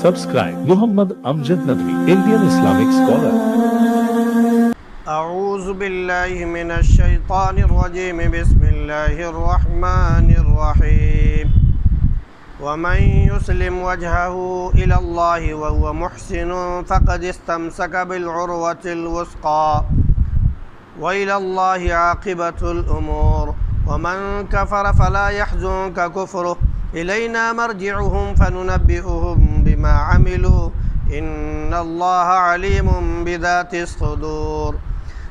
Subscribe Muhammad Amjad Nadwi, Indian Islamic scholar. أعوذ بالله من الشيطان الرجيم. بسم الله الرحمن الرحيم. ومن يسلم وجهه إلى الله وهو محسن فقد استمسك بالعروة الوثقى وإلى الله عاقبة الأمور. ومن كفر فلا يحزنك كفره إلينا مرجعهم فننبئهم بما عملوا إن الله عليم بذات الصدور.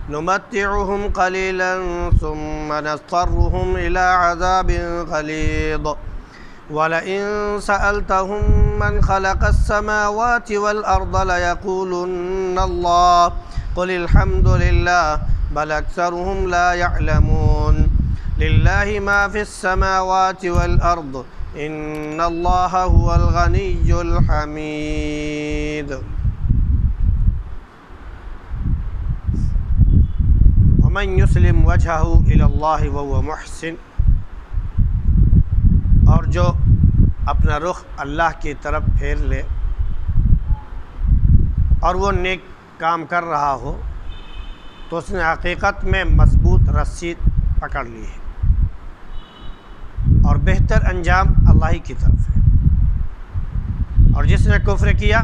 نمتعهم قليلا ثم نضطرهم إلى عذاب غليظ. ولئن سألتهم من خلق السماوات والأرض ليقولن الله قل الحمد لله بل أكثرهم لا يعلمون. لله ما في السماوات والأرض إن الله هو الغني الحميد. ومن يسلم وجهه إلى الله وهو محسن، اور جو اپنا رخ اللہ کی طرف پھیر لے اور وہ نیک کام کر رہا ہو تو اس نے حقیقت میں مضبوط رسی پکڑ لی ہے اور بہتر انجام اللہ ہی کی طرف ہے. اور جس نے کفر کیا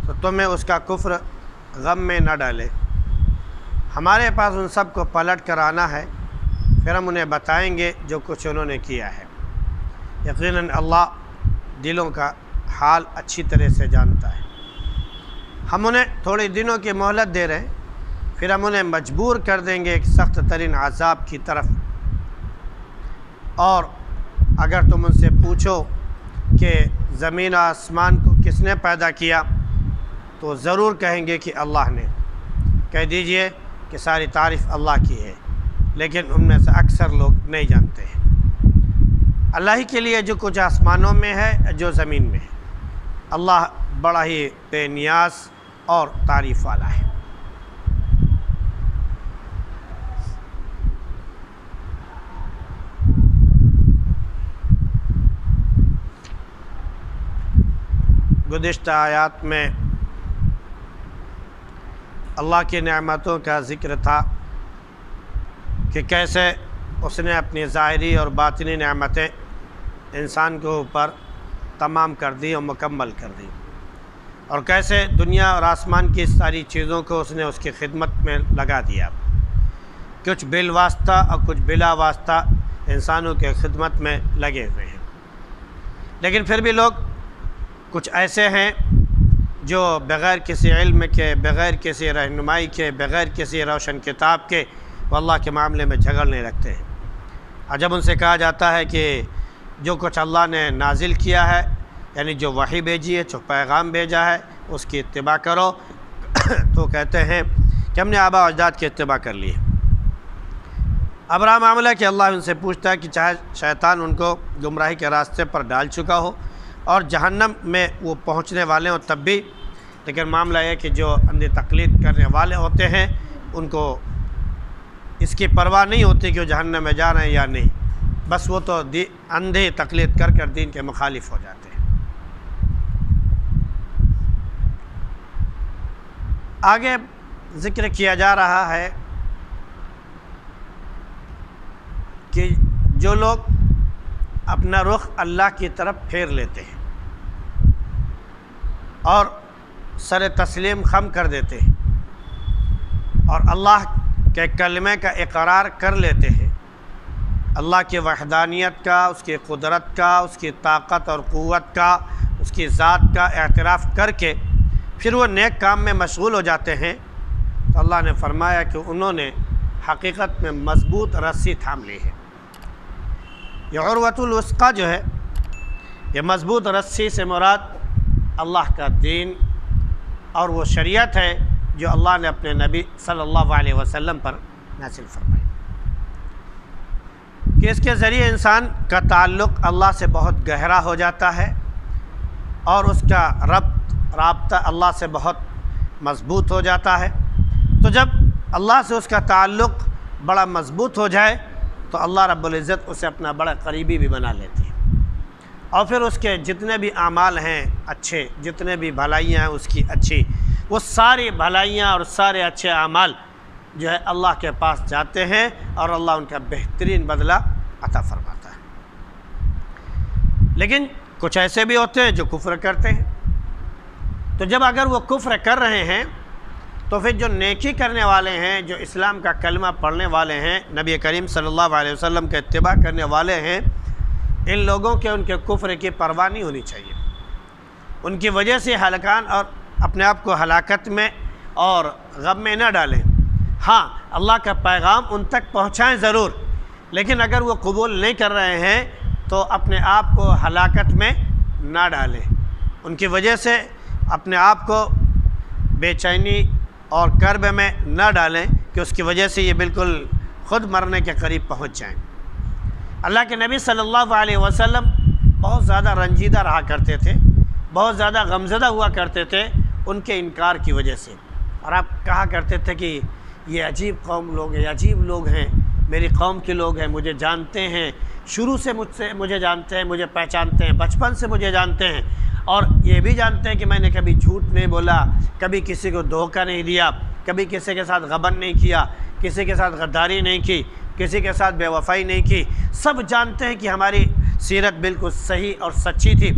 تو تمہیں اس کا کفر غم میں نہ ڈالے. ہمارے پاس ان سب کو پلٹ کر آنا ہے، پھر ہم انہیں بتائیں گے جو کچھ انہوں نے کیا ہے. یقیناً اللہ دلوں کا حال اچھی طرح سے جانتا ہے. ہم انہیں تھوڑے دنوں کی مہلت دے رہے ہیں، پھر ہم انہیں مجبور کر دیں گے ایک سخت ترین عذاب کی طرف. اور اگر تم ان سے پوچھو کہ زمین و آسمان کو کس نے پیدا کیا تو ضرور کہیں گے کہ اللہ نے. کہہ دیجئے کہ ساری تعریف اللہ کی ہے، لیکن ان میں سے اکثر لوگ نہیں جانتے ہیں. اللہ ہی کے لیے جو کچھ آسمانوں میں ہے جو زمین میں ہے. اللہ بڑا ہی بے نیاز اور تعریف والا ہے. گزشتہ آیات میں اللہ کی نعمتوں کا ذکر تھا کہ کیسے اس نے اپنی ظاہری اور باطنی نعمتیں انسان کے اوپر تمام کر دی اور مکمل کر دی، اور کیسے دنیا اور آسمان کی ساری چیزوں کو اس نے اس کی خدمت میں لگا دیا. کچھ بالواسطہ اور کچھ بلا واسطہ انسانوں کے خدمت میں لگے ہوئے ہیں. لیکن پھر بھی لوگ کچھ ایسے ہیں جو بغیر کسی علم کے، بغیر کسی رہنمائی کے، بغیر کسی روشن کتاب کے وہ اللہ کے معاملے میں جھگڑنے لگتے ہیں. اور جب ان سے کہا جاتا ہے کہ جو کچھ اللہ نے نازل کیا ہے، یعنی جو وحی بھیجی ہے، جو پیغام بھیجا ہے، اس کی اتباع کرو تو کہتے ہیں کہ ہم نے آباء و اجداد کی اتباع کر لی ہے. اب رہا معاملہ کہ اللہ ان سے پوچھتا ہے کہ چاہے شیطان ان کو گمراہی کے راستے پر ڈال چکا ہو اور جہنم میں وہ پہنچنے والے ہوں تب بھی، لیکن معاملہ یہ کہ جو اندھی تقلید کرنے والے ہوتے ہیں ان کو اس کی پرواہ نہیں ہوتی کہ وہ جہنم میں جا رہے ہیں یا نہیں، بس وہ تو اندھی تقلید کر کر دین کے مخالف ہو جاتے ہیں. آگے ذکر کیا جا رہا ہے کہ جو لوگ اپنا رخ اللہ کی طرف پھیر لیتے ہیں اور سر تسلیم خم کر دیتے ہیں اور اللہ کے کلمے کا اقرار کر لیتے ہیں، اللہ کی وحدانیت کا، اس کی قدرت کا، اس کی طاقت اور قوت کا، اس کی ذات کا اعتراف کر کے پھر وہ نیک کام میں مشغول ہو جاتے ہیں، تو اللہ نے فرمایا کہ انہوں نے حقیقت میں مضبوط رسی تھام لی ہے. یہ عروۃ الوثقیٰ جو ہے، یہ مضبوط رسی سے مراد اللہ کا دین اور وہ شریعت ہے جو اللہ نے اپنے نبی صلی اللہ علیہ وسلم پر نازل فرمائی، کہ اس کے ذریعے انسان کا تعلق اللہ سے بہت گہرا ہو جاتا ہے اور اس کا رابطہ اللہ سے بہت مضبوط ہو جاتا ہے. تو جب اللہ سے اس کا تعلق بڑا مضبوط ہو جائے تو اللہ رب العزت اسے اپنا بڑا قریبی بھی بنا لیتی ہے اور پھر اس کے جتنے بھی اعمال ہیں اچھے، جتنے بھی بھلائیاں ہیں اس کی اچھی، وہ ساری بھلائیاں اور سارے اچھے اعمال جو ہے اللہ کے پاس جاتے ہیں اور اللہ ان کا بہترین بدلہ عطا فرماتا ہے۔ لیکن کچھ ایسے بھی ہوتے ہیں جو کفر کرتے ہیں، تو جب اگر وہ کفر کر رہے ہیں تو پھر جو نیکی کرنے والے ہیں، جو اسلام کا کلمہ پڑھنے والے ہیں، نبی کریم صلی اللہ علیہ وسلم کا اتباع کرنے والے ہیں، ان لوگوں کے ان کے کفر کی پرواہ نہیں ہونی چاہیے، ان کی وجہ سے ہلاکان اور اپنے آپ کو ہلاکت میں اور غم میں نہ ڈالیں۔ ہاں، اللہ کا پیغام ان تک پہنچائیں ضرور، لیکن اگر وہ قبول نہیں کر رہے ہیں تو اپنے آپ کو ہلاکت میں نہ ڈالیں، ان کی وجہ سے اپنے آپ کو بے چینی اور کرب میں نہ ڈالیں کہ اس کی وجہ سے یہ بالکل خود مرنے کے قریب پہنچ جائیں۔ اللہ کے نبی صلی اللہ علیہ وسلم بہت زیادہ رنجیدہ رہا کرتے تھے، بہت زیادہ غمزدہ ہوا کرتے تھے ان کے انکار کی وجہ سے، اور آپ کہا کرتے تھے کہ یہ عجیب قوم لوگ ہیں، عجیب لوگ ہیں، میری قوم کے لوگ ہیں، مجھے جانتے ہیں، شروع سے مجھے جانتے ہیں، مجھے پہچانتے ہیں، بچپن سے مجھے جانتے ہیں، اور یہ بھی جانتے ہیں کہ میں نے کبھی جھوٹ نہیں بولا، کبھی کسی کو دھوکہ نہیں دیا، کبھی کسی کے ساتھ غبن نہیں کیا، کسی کے ساتھ غداری نہیں کی، کسی کے ساتھ بے وفائی نہیں کی، سب جانتے ہیں کہ ہماری سیرت بالکل صحیح اور سچی تھی،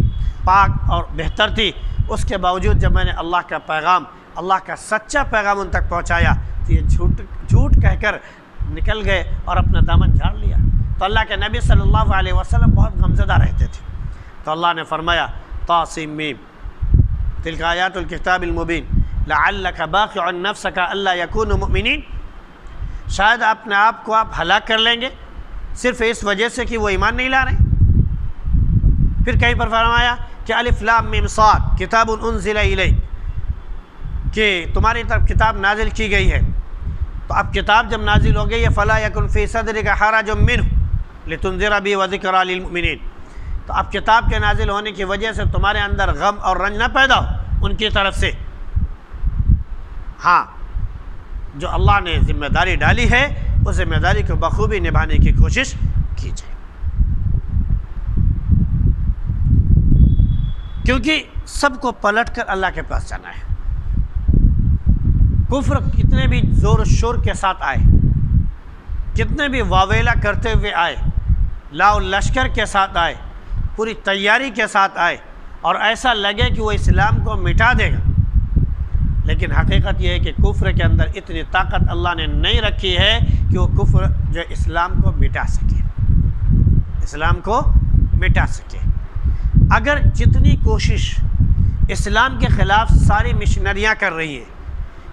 پاک اور بہتر تھی۔ اس کے باوجود جب میں نے اللہ کا پیغام، اللہ کا سچا پیغام ان تک پہنچایا تو یہ جھوٹ کہہ کر نکل گئے اور اپنا دامن جھاڑ لیا۔ تو اللہ کے نبی صلی اللہ علیہ وسلم بہت غمزدہ رہتے تھے، تو اللہ نے فرمایا طاسم میم تلک آیات الکتاب المبین لعلک باخع نفسک الا یکونوا مؤمنین، شاید اپنے آپ کو آپ ہلاک کر لیں گے صرف اس وجہ سے کہ وہ ایمان نہیں لا رہے۔ پھر کہیں پر فرمایا کہ الف لام میم صاد کتاب انزل الیک، کہ تمہاری طرف کتاب نازل کی گئی ہے، تو اب کتاب جب نازل ہو گئی ہے فلا یکن فی صدرک حرج منہ لتنذر بہ وذکری للمؤمنین، تو اب کتاب کے نازل ہونے کی وجہ سے تمہارے اندر غم اور رنج نہ پیدا ہو ان کی طرف سے۔ ہاں، جو اللہ نے ذمہ داری ڈالی ہے اس ذمہ داری کو بخوبی نبھانے کی کوشش کیجیے، کیونکہ سب کو پلٹ کر اللہ کے پاس جانا ہے۔ کفر کتنے بھی زور و شور کے ساتھ آئے، کتنے بھی واویلا کرتے ہوئے آئے، لاؤ لشکر کے ساتھ آئے، پوری تیاری کے ساتھ آئے، اور ایسا لگے کہ وہ اسلام کو مٹا دے گا، لیکن حقیقت یہ ہے کہ کفر کے اندر اتنی طاقت اللہ نے نہیں رکھی ہے کہ وہ کفر جو اسلام کو مٹا سکے، اسلام کو مٹا سکے۔ اگر جتنی کوشش اسلام کے خلاف ساری مشنریاں کر رہی ہیں،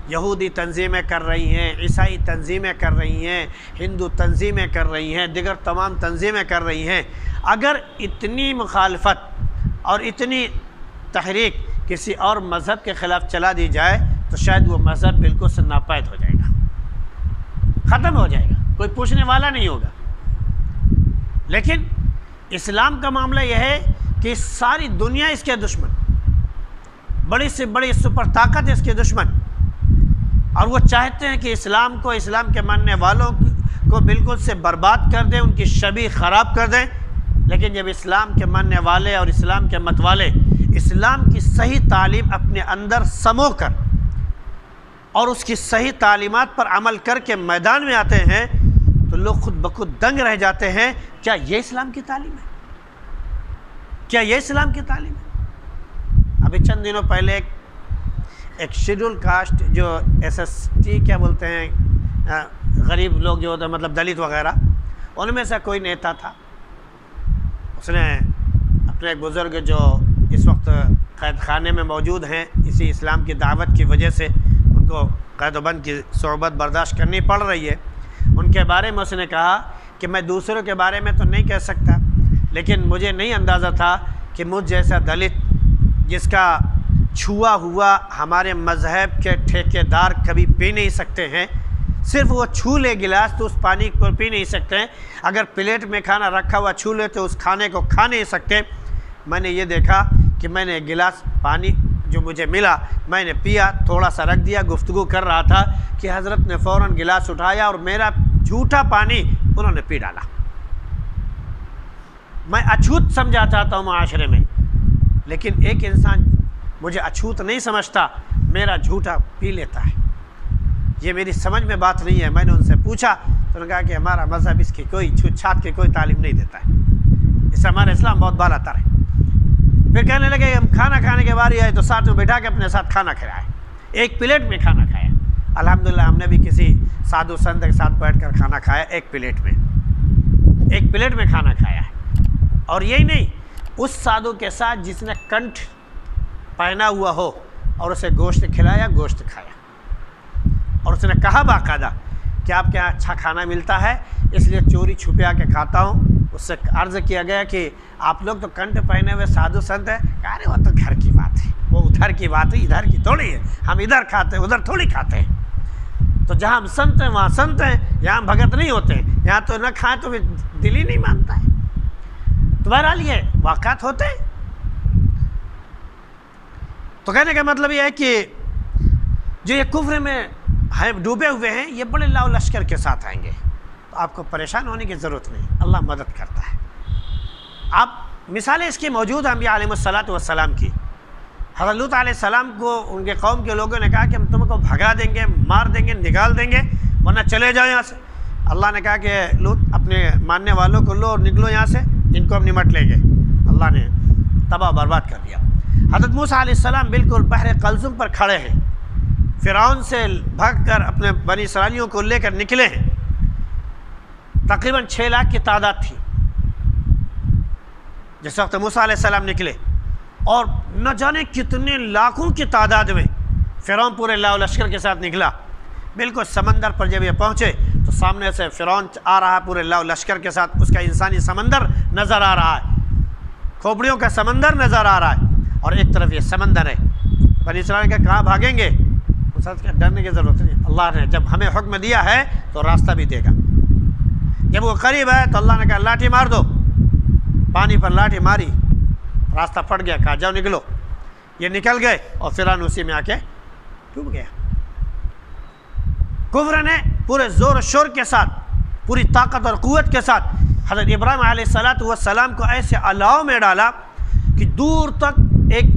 یہودی تنظیمیں کر رہی ہیں، عیسائی تنظیمیں کر رہی ہیں، ہندو تنظیمیں کر رہی ہیں، دیگر تمام تنظیمیں کر رہی ہیں، اگر اتنی مخالفت اور اتنی تحریک کسی اور مذہب کے خلاف چلا دی جائے تو شاید وہ مذہب بالکل سے ناپید ہو جائے گا، ختم ہو جائے گا، کوئی پوچھنے والا نہیں ہوگا۔ لیکن اسلام کا معاملہ یہ ہے کہ ساری دنیا اس کے دشمن، بڑی سے بڑی سپر طاقت اس کے دشمن، اور وہ چاہتے ہیں کہ اسلام کو، اسلام کے ماننے والوں کو بالکل سے برباد کر دیں، ان کی شبیہ خراب کر دیں۔ لیکن جب اسلام کے ماننے والے اور اسلام کے مت والے اسلام کی صحیح تعلیم اپنے اندر سمو کر اور اس کی صحیح تعلیمات پر عمل کر کے میدان میں آتے ہیں تو لوگ خود بخود دنگ رہ جاتے ہیں، کیا یہ اسلام کی تعلیم ہے؟ کیا یہ اسلام کی تعلیم ہے؟ ابھی چند دنوں پہلے ایک شیڈول کاسٹ جو ایس ایس ٹی کیا بولتے ہیں، غریب لوگ جو ہوتے ہیں مطلب دلت وغیرہ، ان میں سے کوئی نیتا تھا، اس نے اپنے ایک بزرگ جو اس وقت قید خانے میں موجود ہیں اسی اسلام کی دعوت کی وجہ سے ان کو قید و بند کی صحبت برداشت کرنی پڑ رہی ہے، ان کے بارے میں اس نے کہا کہ میں دوسروں کے بارے میں تو نہیں کہہ سکتا، لیکن مجھے نہیں اندازہ تھا کہ مجھ جیسا دلت جس کا چھوا ہوا ہمارے مذہب کے ٹھیکیدار کبھی پی نہیں سکتے ہیں، صرف وہ چھو لے گلاس تو اس پانی کو پی نہیں سکتے ہیں، اگر پلیٹ میں کھانا رکھا ہوا چھو لے تو اس کھانے کو کھا نہیں سکتے۔ میں نے یہ دیکھا کہ میں نے گلاس پانی جو مجھے ملا میں نے پیا، تھوڑا سا رکھ دیا، گفتگو کر رہا تھا کہ حضرت نے فوراً گلاس اٹھایا اور میرا جھوٹا پانی انہوں نے پی ڈالا۔ میں اچھوت سمجھا جاتا ہوں معاشرے میں، لیکن ایک انسان مجھے اچھوت نہیں سمجھتا، میرا جھوٹا پی لیتا ہے۔ یہ میری سمجھ میں بات نہیں ہے۔ میں نے ان سے پوچھا تو انہوں نے کہا کہ ہمارا مذہب اس کی کوئی چھوت چھات کی کوئی تعلیم نہیں دیتا ہے، اس سے ہمارا اسلام بہت بالا تر ہے۔ پھر کہنے لگے ہم کھانا کھانے کے باری آئے تو ساتھ میں بٹھا کے اپنے ساتھ کھانا کھلائے، ایک پلیٹ میں کھانا کھایا۔ الحمدللہ ہم نے بھی کسی سادھو سنت کے ساتھ بیٹھ کر کھانا کھایا، ایک پلیٹ میں کھانا کھایا ہے۔ اور یہی نہیں، اس سادھو کے ساتھ جس نے کنٹھ پہنا ہوا ہو اور اسے گوشت کھلایا، گوشت کھایا، اور اس نے کہا باقاعدہ کہ آپ کے یہاں اچھا کھانا ملتا ہے اس لیے چوری چھپے آ کے کھاتا ہوں۔ اس سے عرض کیا گیا کہ آپ لوگ تو کنٹھ پہنے ہوئے سادھو سنت ہیں، کہا ارے وہ تو گھر کی بات ہے، وہ ادھر کی بات ہے، ادھر کی تھوڑی ہے، ہم ادھر کھاتے ہیں ادھر تھوڑی کھاتے ہیں۔ تو جہاں ہم سنت ہیں وہاں سنت ہیں، یہاں بھگت نہیں ہوتے ہیں، یہاں تو نہ کھائیں تو دل ہی نہیں مانتا ہے۔ تو بہرحال یہ واقعات ہوتے ہیں۔ تو کہنے کا مطلب یہ ہے کہ جو یہ کفر میں ڈوبے ہوئے ہیں یہ بڑے لاؤ لشکر کے ساتھ آئیں گے، تو آپ کو پریشان ہونے کی ضرورت نہیں، اللہ مدد کرتا ہے۔ آپ مثالیں اس کی موجود ہیں انبیاء علیہ الصلوۃ والسلام کی۔ حضرت لوط علیہ السلام کو ان کے قوم کے لوگوں نے کہا کہ ہم تم کو بھگا دیں گے، مار دیں گے، نکال دیں گے، ورنہ چلے جاؤ یہاں سے۔ اللہ نے کہا کہ لوط اپنے ماننے والوں کو لو اور نکلو یہاں سے، ان کو ہم نمٹ لیں گے۔ اللہ نے تباہ و برباد کر دیا۔ حضرت موسیٰ علیہ السلام بالکل بحر قلزم پر کھڑے ہیں، فرعون سے بھاگ کر اپنے بنی اسرائیلیوں کو لے کر نکلے ہیں۔ تقریباً 6 لاکھ کی تعداد تھی جس وقت موسیٰ علیہ السلام نکلے، اور نہ جانے کتنے لاکھوں کی تعداد میں فرعون پورے لاؤ لشکر کے ساتھ نکلا۔ بالکل سمندر پر جب یہ پہنچے تو سامنے سے فرعون آ رہا پورے لاؤ لشکر کے ساتھ، اس کا انسانی سمندر نظر آ رہا ہے، کھوپڑیوں کا سمندر نظر آ رہا ہے، اور ایک طرف یہ سمندر ہے۔ بنی اسرائیل کا کہاں بھاگیں گے؟ ڈرنے کی ضرورت نہیں، اللہ نے جب ہمیں حکم دیا ہے تو راستہ بھی دے گا۔ جب وہ قریب ہے تو اللہ نے کہا لاٹھی مار دو، پانی پر لاٹھی ماری، راستہ پھٹ گیا، کہا جاؤ نکلو۔ یہ نکل گئے اور فرعون اسی میں آ کے ڈوب گیا۔ کفر نے پورے زور و شور کے ساتھ، پوری طاقت اور قوت کے ساتھ حضرت ابراہیم علیہ السلام کو ایسے الاؤ میں ڈالا کہ دور تک ایک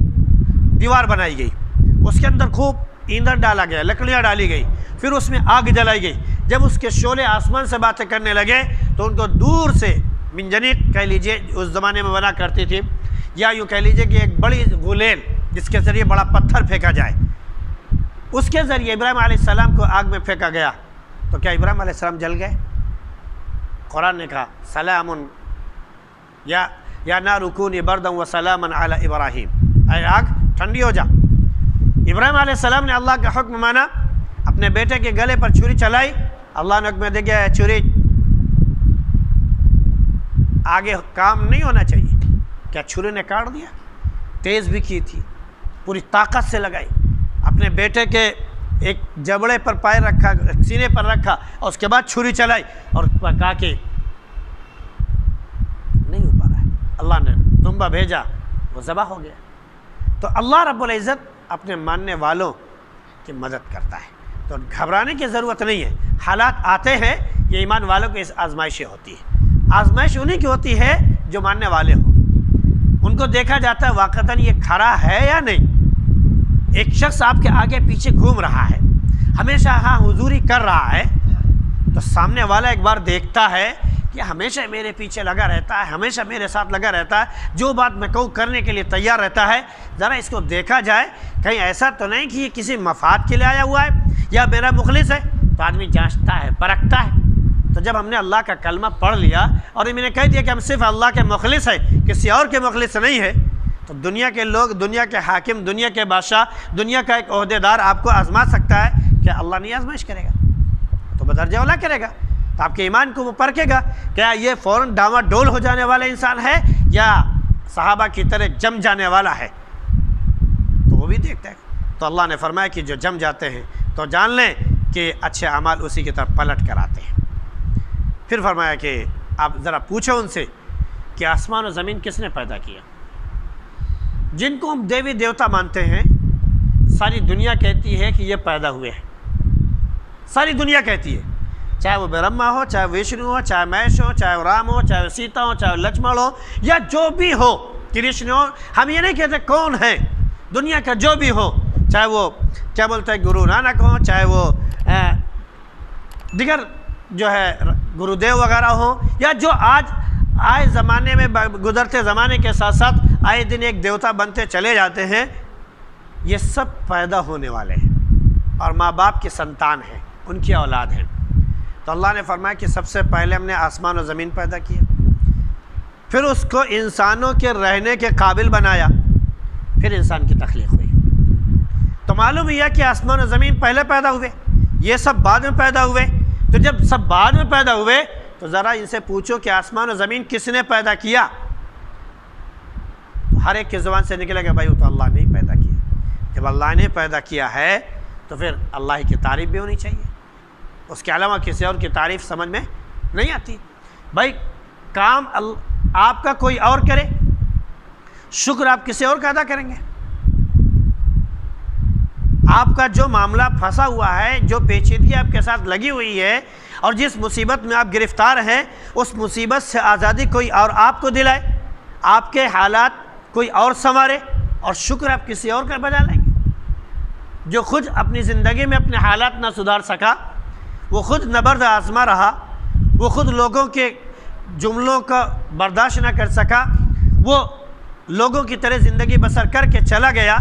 دیوار بنائی گئی، اس کے اندر خوب ایندھن ڈالا گیا، لکڑیاں ڈالی گئی، پھر اس میں آگ جلائی گئی۔ جب اس کے شعلے آسمان سے باتیں کرنے لگے تو ان کو دور سے منجنیق کہہ لیجئے اس زمانے میں بنا کرتی تھی، یا یوں کہہ لیجئے کہ ایک بڑی غلیل جس کے ذریعے بڑا پتھر پھینکا جائے، اس کے ذریعے ابراہیم علیہ السلام کو آگ میں پھینکا گیا۔ تو کیا ابراہیم علیہ السلام جل گئے؟ قرآن نے کہا سلام یا نار کونی بردا و سلاما علی ابراہیم، اے آگ ٹھنڈی ہو جا۔ ابراہیم علیہ السلام نے اللہ کا حکم مانا، اپنے بیٹے کے گلے پر چھری چلائی، اللہ نے حکم دے گیا ہے چھری آگے کام نہیں ہونا چاہیے۔ کیا چھری نے کاٹ دیا؟ تیز بھی کی تھی، پوری طاقت سے لگائی، اپنے بیٹے کے ایک جبڑے پر پائے رکھا، سینے پر رکھا، اور اس کے بعد چھری چلائی اور کہا کہ نہیں ہو پا رہا ہے۔ اللہ نے دمبا بھیجا، وہ ذبح ہو گیا۔ تو اللہ رب العزت اپنے ماننے والوں کی مدد کرتا ہے، تو گھبرانے کی ضرورت نہیں ہے۔ حالات آتے ہیں، یہ ایمان والوں کی آزمائشیں ہوتی ہے۔ آزمائش انہیں کی ہوتی ہے جو ماننے والے ہوں، ان کو دیکھا جاتا ہے واقعتاً یہ کھڑا ہے یا نہیں۔ ایک شخص آپ کے آگے پیچھے گھوم رہا ہے، ہمیشہ ہاں حضوری کر رہا ہے، تو سامنے والا ایک بار دیکھتا ہے کہ ہمیشہ میرے پیچھے لگا رہتا ہے، ہمیشہ میرے ساتھ لگا رہتا ہے، جو بات میں کہوں کرنے کے لیے تیار رہتا ہے، ذرا اس کو دیکھا جائے کہیں ایسا تو نہیں کہ یہ کسی مفاد کے لیے آیا ہوا ہے یا میرا مخلص ہے۔ تو آدمی جانچتا ہے، پرکھتا ہے۔ تو جب ہم نے اللہ کا کلمہ پڑھ لیا اور انہوں نے کہہ دیا کہ ہم صرف اللہ کے مخلص ہیں، کسی اور کے مخلص نہیں ہے، تو دنیا کے لوگ، دنیا کے حاکم، دنیا کے بادشاہ، دنیا کا ایک عہدیدار آپ کو آزما سکتا ہے، کیا اللہ نہیں آزمائش کرے گا؟ تو بدرجہ اولا کرے گا۔ تو آپ کے ایمان کو وہ پرکھے گا، کیا یہ فوراً ڈاواں ڈول ہو جانے والا انسان ہے یا صحابہ کی طرح جم جانے والا ہے، تو وہ بھی دیکھتا ہے۔ تو اللہ نے فرمایا کہ جو جم جاتے ہیں تو جان لیں کہ اچھے اعمال اسی کی طرف پلٹ کر آتے ہیں۔ پھر فرمایا کہ آپ ذرا پوچھو ان سے کہ آسمان و زمین کس نے پیدا کیا؟ جن کو ہم دیوی دیوتا مانتے ہیں، ساری دنیا کہتی ہے کہ یہ پیدا ہوئے ہیں، ساری دنیا کہتی ہے، چاہے وہ برہما ہو، چاہے وشنو ہو، چاہے مہیش ہو، چاہے وہ رام ہو، چاہے وہ سیتا ہو، چاہے وہ لکشمن ہو، یا جو بھی ہو، کرشن ہو. ہم یہ نہیں کہتے کون ہے، دنیا کا جو بھی ہو، چاہے وہ کیا بولتے ہیں گرو نانک ہو، چاہے وہ دیگر جو ہے گرودیو وغیرہ ہو، یا جو آج آئے زمانے میں گزرتے زمانے کے ساتھ ساتھ آئے دن ایک دیوتا بنتے چلے جاتے ہیں، یہ سب پیدا ہونے والے ہیں اور ماں باپ کی سنتان ہیں، ان کی اولاد ہیں. تو اللہ نے فرمایا کہ سب سے پہلے ہم نے آسمان و زمین پیدا کیا، پھر اس کو انسانوں کے رہنے کے قابل بنایا، پھر انسان کی تخلیق ہوئی. تو معلوم یہ کہ آسمان و زمین پہلے پیدا ہوئے، یہ سب بعد میں پیدا ہوئے. تو جب سب بعد میں پیدا ہوئے تو ذرا ان سے پوچھو کہ آسمان و زمین کس نے پیدا کیا؟ تو ہر ایک کی زبان سے نکلے گا بھائی وہ تو اللہ نے ہی پیدا کیا. جب اللہ نے پیدا کیا ہے تو پھر اللہ کی تعریف بھی ہونی چاہیے، اس کے علاوہ کسی اور کی تعریف سمجھ میں نہیں آتی. بھائی کام آپ کا کوئی اور کرے، شکر آپ کسی اور کا ادا کریں گے. آپ کا جو معاملہ پھنسا ہوا ہے، جو پیچیدگی آپ کے ساتھ لگی ہوئی ہے اور جس مصیبت میں آپ گرفتار ہیں، اس مصیبت سے آزادی کوئی اور آپ کو دلائے، آپ کے حالات کوئی اور سنوارے، اور شکر آپ کسی اور کا بجا لیں گے. جو خود اپنی زندگی میں اپنے حالات نہ سدھار سکا، وہ خود نبرد آزما رہا، وہ خود لوگوں کے جملوں کا برداشت نہ کر سکا، وہ لوگوں کی طرح زندگی بسر کر کے چلا گیا،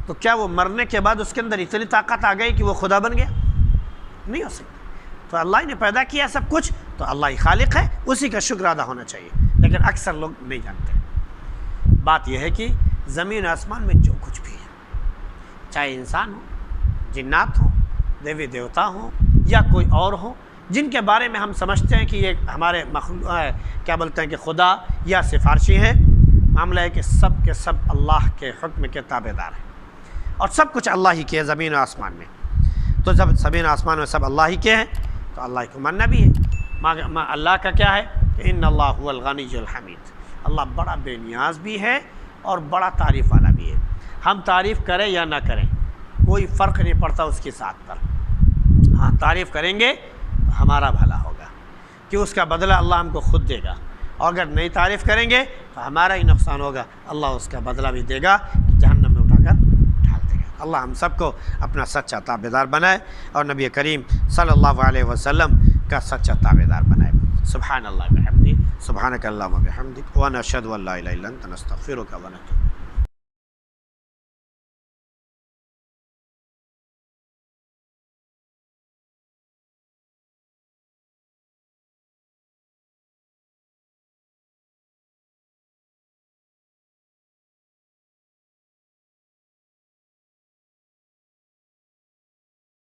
تو کیا وہ مرنے کے بعد اس کے اندر اتنی طاقت آ گئی کہ وہ خدا بن گیا؟ نہیں ہو سکتی. تو اللہ نے پیدا کیا سب کچھ، تو اللہ ہی خالق ہے، اسی کا شکر ادا ہونا چاہیے. لیکن اکثر لوگ نہیں جانتے. بات یہ ہے کہ زمین آسمان میں جو کچھ بھی ہے، چاہے انسان ہو، جنات ہوں، دیوی دیوتا ہوں، یا کوئی اور ہو، جن کے بارے میں ہم سمجھتے ہیں کہ یہ ہمارے مخلوق کیا بولتے ہیں کہ خدا یا سفارشی ہیں، معاملہ ہے کہ سب کے سب اللہ کے حکم کے تابع دار ہیں، اور سب کچھ اللہ ہی کے ہے زمین و آسمان میں. تو جب زمین و آسمان میں سب اللہ ہی کے ہیں تو اللہ کو ماننا بھی ہے. اللہ کا کیا ہے کہ ان اللہ هو الغنی الحمید، اللہ بڑا بے نیاز بھی ہے اور بڑا تعریف والا بھی ہے. ہم تعریف کریں یا نہ کریں کوئی فرق نہیں پڑتا اس کی ذات پر. ہاں تعریف کریں گے تو ہمارا بھلا ہوگا کہ اس کا بدلہ اللہ ہم کو خود دے گا، اور اگر نہیں تعریف کریں گے تو ہمارا ہی نقصان ہوگا، اللہ اس کا بدلہ بھی دے گا کہ جہنم میں اٹھا کر ڈال دے گا. اللہ ہم سب کو اپنا سچا تابعدار بنائے اور نبی کریم صلی اللہ علیہ وسلم کا سچا تابعدار بنائے. سبحان اللہ بحمدہ، سبحانک اللہم وبحمدک، ونشہد ان لا الہ الا انت نستغفرک ونتوب الیک.